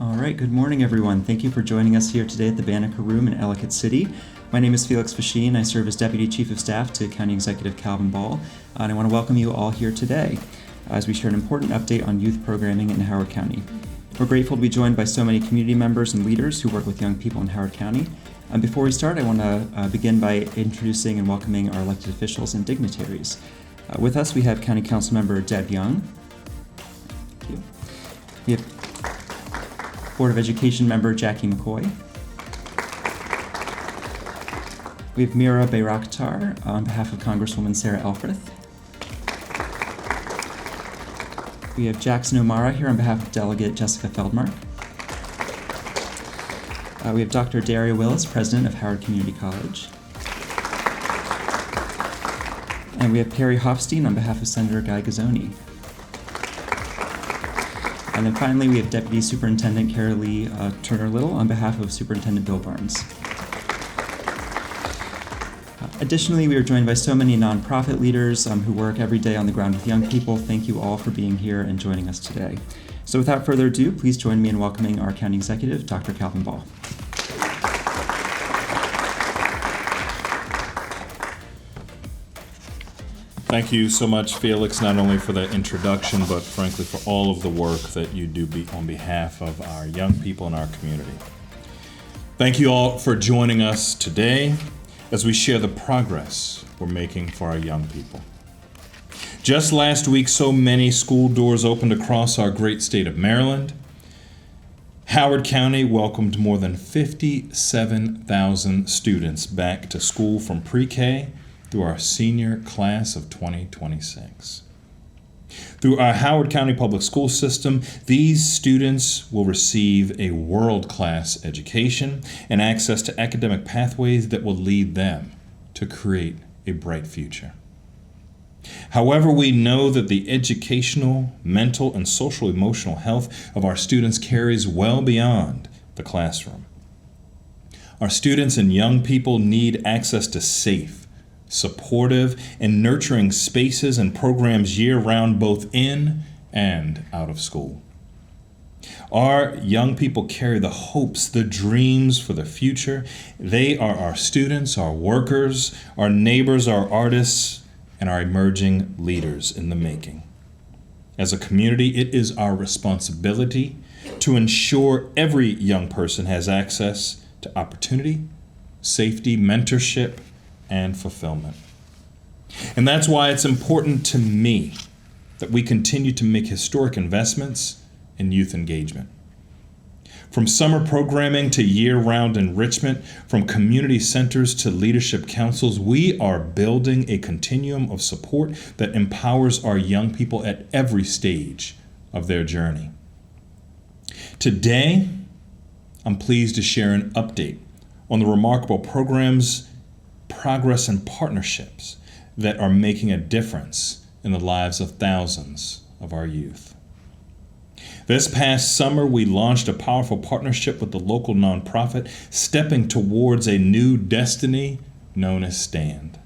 All right, good morning, everyone. Thank you for joining us here today at the Banneker Room in Ellicott City. My name is Felix Fasheen. I serve as Deputy Chief of Staff to County Executive Calvin Ball, and I want to welcome you all here today as we share an important update on youth programming in Howard County. We're grateful to be joined by so many community members and leaders who work with young people in Howard County. Before we start, I want to begin by introducing and welcoming our elected officials and dignitaries. With us, we have County Council Member Deb Young. Thank you. We have Board of Education Member Jackie McCoy. We have Mira Bayraktar on behalf of Congresswoman Sarah Elfreth. We have Jackson O'Mara here on behalf of Delegate Jessica Feldmark. We have Dr. Daria Willis, President of Howard Community College. And we have Perry Hofstein on behalf of Senator Guy Gazzoni. And then finally, we have Deputy Superintendent Carolee Turner-Little on behalf of Superintendent Bill Barnes. Additionally, we are joined by so many nonprofit leaders who work every day on the ground with young people. Thank you all for being here and joining us today. So without further ado, please join me in welcoming our County Executive, Dr. Calvin Ball. Thank you so much, Felix, not only for that introduction, but frankly for all of the work that you do on behalf of our young people in our community. Thank you all for joining us today as we share the progress we're making for our young people. Just last week, so many school doors opened across our great state of Maryland. Howard County welcomed more than 57,000 students back to school from pre-K through our senior class of 2026. Through our Howard County Public School System, these students will receive a world-class education and access to academic pathways that will lead them to create a bright future. However, we know that the educational, mental, and social-emotional health of our students carries well beyond the classroom. Our students and young people need access to safe, supportive, and nurturing spaces and programs year-round, both in and out of school. Our young people carry the hopes, the dreams for the future. They are our students, our workers, our neighbors, our artists, and our emerging leaders in the making. As a community, it is our responsibility to ensure every young person has access to opportunity, safety, mentorship, and fulfillment. And that's why it's important to me that we continue to make historic investments in youth engagement. From summer programming to year-round enrichment, from community centers to leadership councils, we are building a continuum of support that empowers our young people at every stage of their journey. Today, I'm pleased to share an update on the remarkable programs, progress, and partnerships that are making a difference in the lives of thousands of our youth. This past summer, we launched a powerful partnership with the local nonprofit, stepping towards a new destiny known as STAND.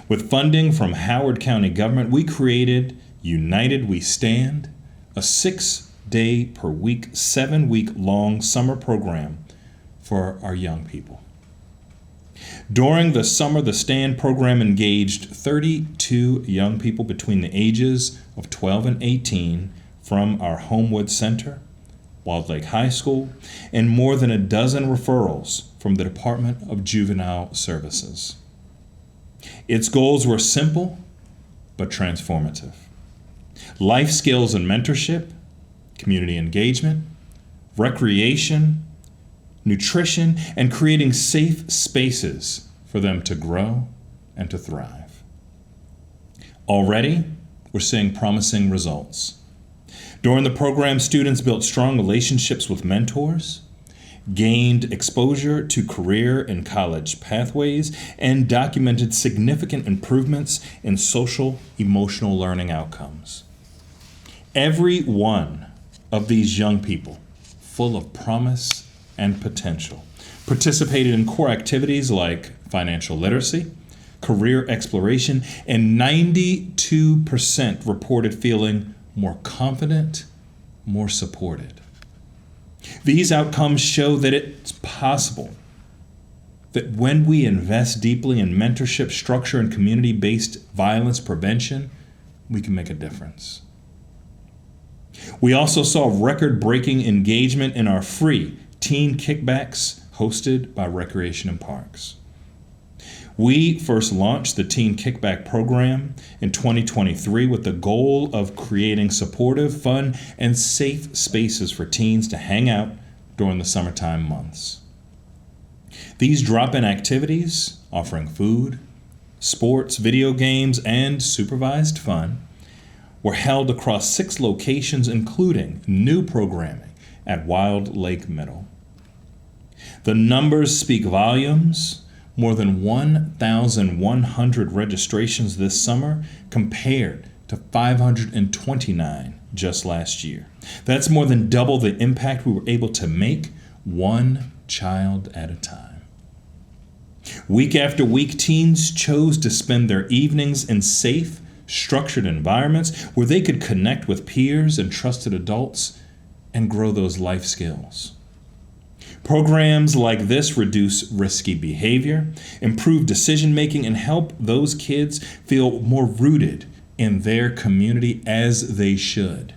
With funding from Howard County government, we created United We Stand, a 6-day-per-week, 7-week-long summer program for our young people. During the summer, the STAND program engaged 32 young people between the ages of 12 and 18 from our Homewood Center, Wild Lake High School, and more than a dozen referrals from the Department of Juvenile Services. Its goals were simple but transformative. Life skills and mentorship, community engagement, recreation, nutrition, and creating safe spaces for them to grow and to thrive. Already, we're seeing promising results. During the program, students built strong relationships with mentors, gained exposure to career and college pathways, and documented significant improvements in social emotional learning outcomes. Every one of these young people, full of promise and potential, participated in core activities like financial literacy, career exploration, and 92% reported feeling more confident, more supported. These outcomes show that it's possible that when we invest deeply in mentorship, structure, and community-based violence prevention, we can make a difference. We also saw record-breaking engagement in our free teen kickbacks hosted by Recreation and Parks. We first launched the Teen Kickback program in 2023 with the goal of creating supportive, fun, and safe spaces for teens to hang out during the summertime months. These drop-in activities, offering food, sports, video games, and supervised fun, were held across 6 locations, including new programming at Wild Lake Middle. The numbers speak volumes. More than 1,100 registrations this summer compared to 529 just last year. That's more than double the impact we were able to make one child at a time. Week after week, teens chose to spend their evenings in safe, structured environments where they could connect with peers and trusted adults and grow those life skills. Programs like this reduce risky behavior, improve decision-making, and help those kids feel more rooted in their community as they should.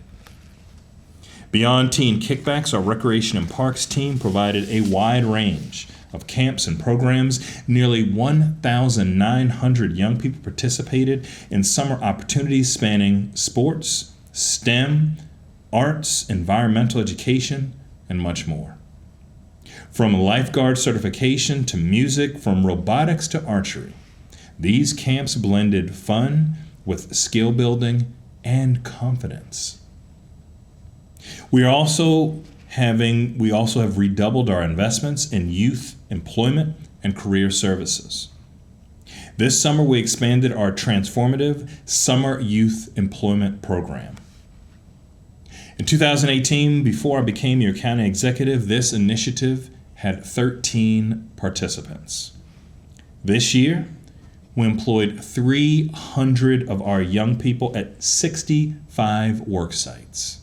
Beyond Teen Kickbacks, our Recreation and Parks team provided a wide range of camps and programs. Nearly 1,900 young people participated in summer opportunities spanning sports, STEM, arts, environmental education, and much more. From lifeguard certification to music, from robotics to archery, these camps blended fun with skill building and confidence. We also have redoubled our investments in youth employment and career services. This summer, we expanded our transformative Summer Youth Employment Program. In 2018, before I became your county executive, this initiative had 13 participants. This year, we employed 300 of our young people at 65 work sites.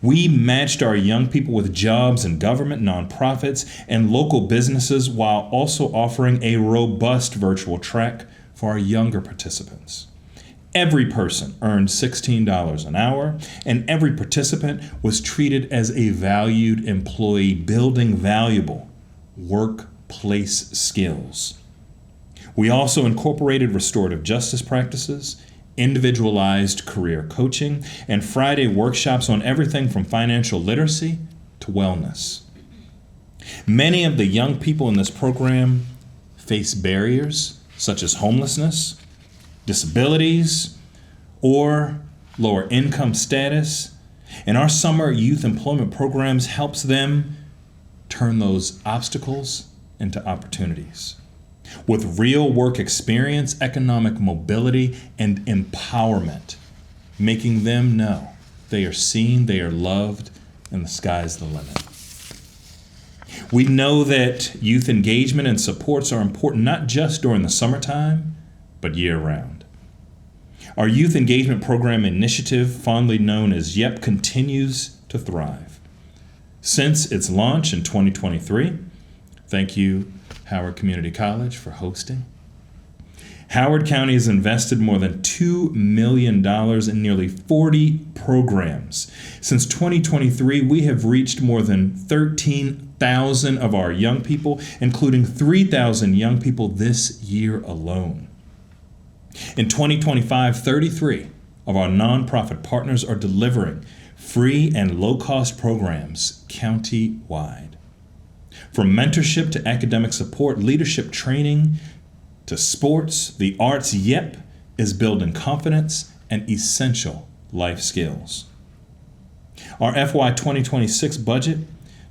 We matched our young people with jobs in government, nonprofits, and local businesses while also offering a robust virtual track for our younger participants. Every person earned $16 an hour, and every participant was treated as a valued employee, building valuable workplace skills. We also incorporated restorative justice practices, individualized career coaching, and Friday workshops on everything from financial literacy to wellness. Many of the young people in this program face barriers such as homelessness, disabilities, or lower income status, and our summer youth employment programs helps them turn those obstacles into opportunities. With real work experience, economic mobility, and empowerment, making them know they are seen, they are loved, and the sky's the limit. We know that youth engagement and supports are important not just during the summertime, but year-round. Our Youth Engagement Program initiative, fondly known as YEP, continues to thrive. Since its launch in 2023, thank you, Howard Community College, for hosting. Howard County has invested more than $2 million in nearly 40 programs. Since 2023, we have reached more than 13,000 of our young people, including 3,000 young people this year alone. In 2025, 33 of our nonprofit partners are delivering free and low-cost programs county-wide. From mentorship to academic support, leadership training to sports, the arts, YEP is building confidence and essential life skills. Our FY 2026 budget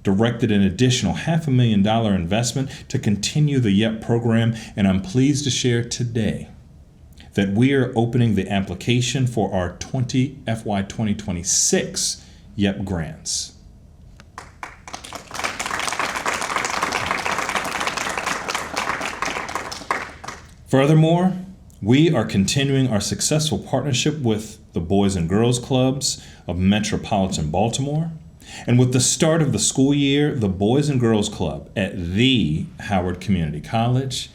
directed an additional $500,000 investment to continue the YEP program, and I'm pleased to share today that we are opening the application for our FY 2026 YEP grants. Furthermore, we are continuing our successful partnership with the Boys and Girls Clubs of Metropolitan Baltimore. And with the start of the school year, the Boys and Girls Club at the Howard Community College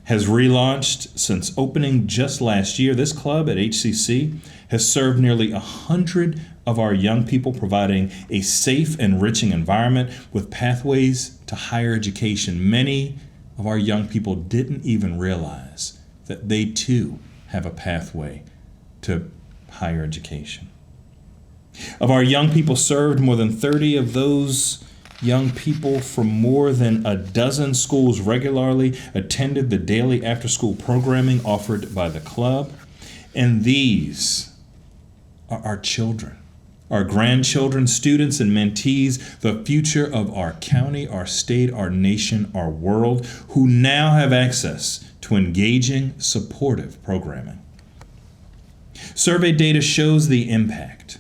has relaunched since opening just last year. This club at HCC has served nearly 100 of our young people, providing a safe, enriching environment with pathways to higher education. Many of our young people didn't even realize that they too have a pathway to higher education. Of our young people served, more than 30 of those young people from more than a dozen schools regularly attended the daily after-school programming offered by the club. And these are our children, our grandchildren, students, and mentees, the future of our county, our state, our nation, our world, who now have access to engaging, supportive programming. Survey data shows the impact.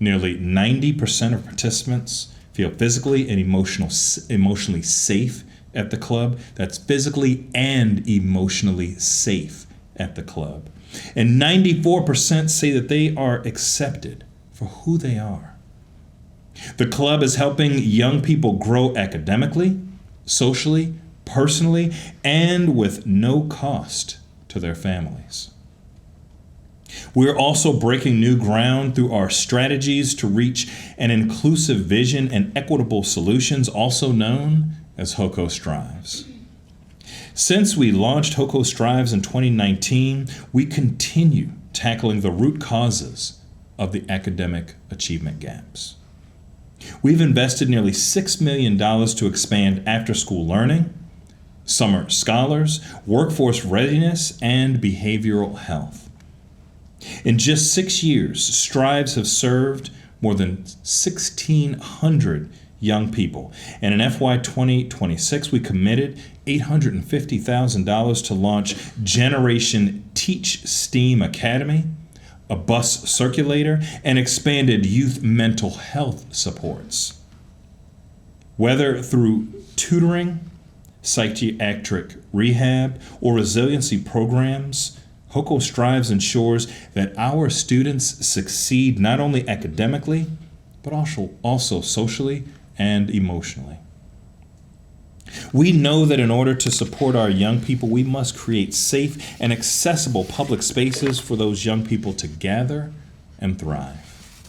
Nearly 90% of participants feel physically and emotionally safe at the club. That's physically and emotionally safe at the club. And 94% say that they are accepted for who they are. The club is helping young people grow academically, socially, personally, and with no cost to their families. We're also breaking new ground through our strategies to reach an inclusive vision and equitable solutions, also known as HOCO Strives. Since we launched HOCO Strives in 2019, we continue tackling the root causes of the academic achievement gaps. We've invested nearly $6 million to expand after-school learning, summer scholars, workforce readiness, and behavioral health. In just 6 years, Strives have served more than 1,600 young people. And in FY 2026, we committed $850,000 to launch Generation Teach STEAM Academy, a bus circulator, and expanded youth mental health supports. Whether through tutoring, psychiatric rehab, or resiliency programs, HOCO Strives ensures that our students succeed not only academically, but also socially and emotionally. We know that in order to support our young people, we must create safe and accessible public spaces for those young people to gather and thrive.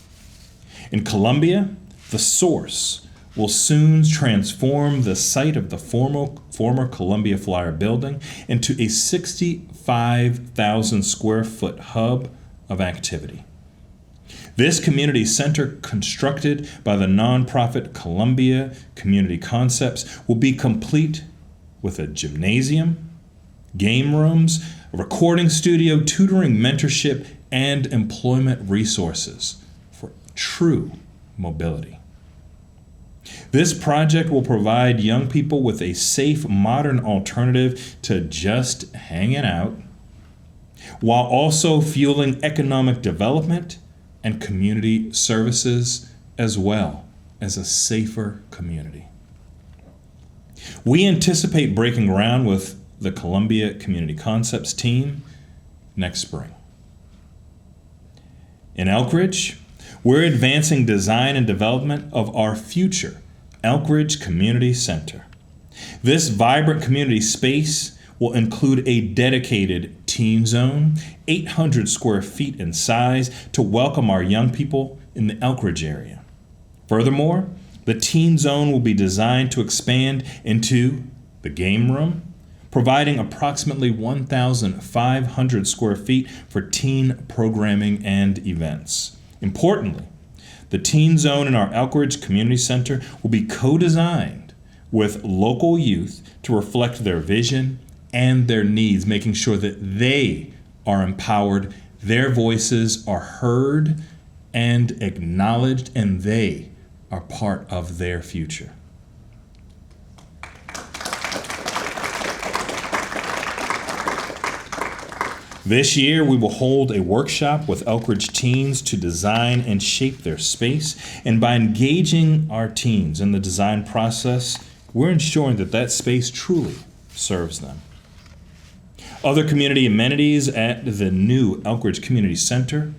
In Columbia, The Source will soon transform the site of the former Columbia Flyer building into a 65,000 square foot hub of activity. This community center, constructed by the nonprofit Columbia Community Concepts, will be complete with a gymnasium, game rooms, a recording studio, tutoring, mentorship, and employment resources for true mobility. This project will provide young people with a safe, modern alternative to just hanging out, while also fueling economic development and community services, as well as a safer community. We anticipate breaking ground with the Columbia Community Concepts team next spring. In Elkridge, we're advancing design and development of our future Elkridge Community Center. This vibrant community space will include a dedicated teen zone, 800 square feet in size, to welcome our young people in the Elkridge area. Furthermore, the teen zone will be designed to expand into the game room, providing approximately 1,500 square feet for teen programming and events. Importantly, the teen zone in our Elkridge Community Center will be co-designed with local youth to reflect their vision and their needs, making sure that they are empowered, their voices are heard and acknowledged, and they are part of their future. This year, we will hold a workshop with Elkridge teens to design and shape their space. And by engaging our teens in the design process, we're ensuring that that space truly serves them. Other community amenities at the new Elkridge Community Center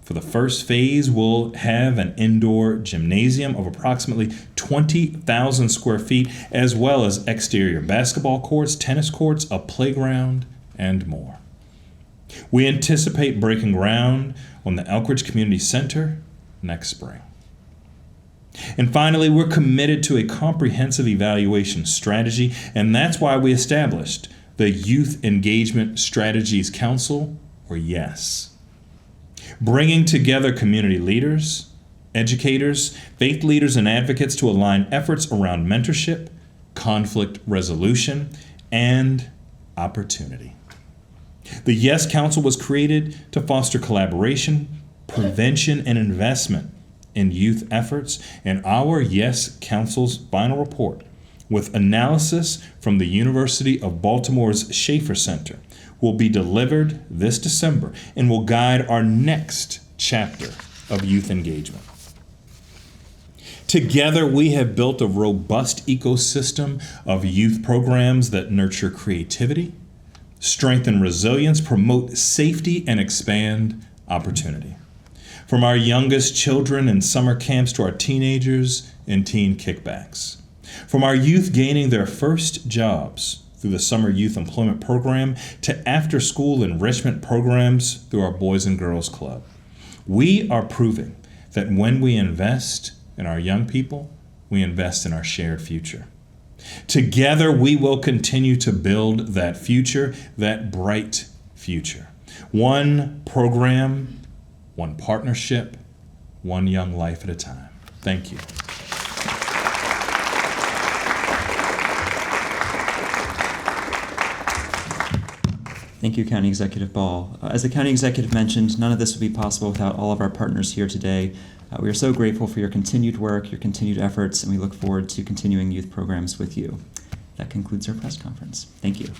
For the first phase, we'll have an indoor gymnasium of approximately 20,000 square feet, as well as exterior basketball courts, tennis courts, a playground, and more. We anticipate breaking ground on the Elkridge Community Center next spring. And finally, we're committed to a comprehensive evaluation strategy, and that's why we established the Youth Engagement Strategies Council, or YES. Bringing together community leaders, educators, faith leaders, and advocates to align efforts around mentorship, conflict resolution, and opportunity. The YES Council was created to foster collaboration, prevention, and investment in youth efforts, and our YES Council's final report, with analysis from the University of Baltimore's Schaefer Center, will be delivered this December and will guide our next chapter of youth engagement. Together, we have built a robust ecosystem of youth programs that nurture creativity, strengthen resilience, promote safety, and expand opportunity. From our youngest children in summer camps to our teenagers in teen kickbacks. From our youth gaining their first jobs through the Summer Youth Employment Program to after-school enrichment programs through our Boys and Girls Club. We are proving that when we invest in our young people, we invest in our shared future. Together, we will continue to build that future, that bright future. One program, one partnership, one young life at a time. Thank you. Thank you, County Executive Ball. As the County Executive mentioned, none of this would be possible without all of our partners here today. We are so grateful for your continued work, your continued efforts, and we look forward to continuing youth programs with you. That concludes our press conference. Thank you.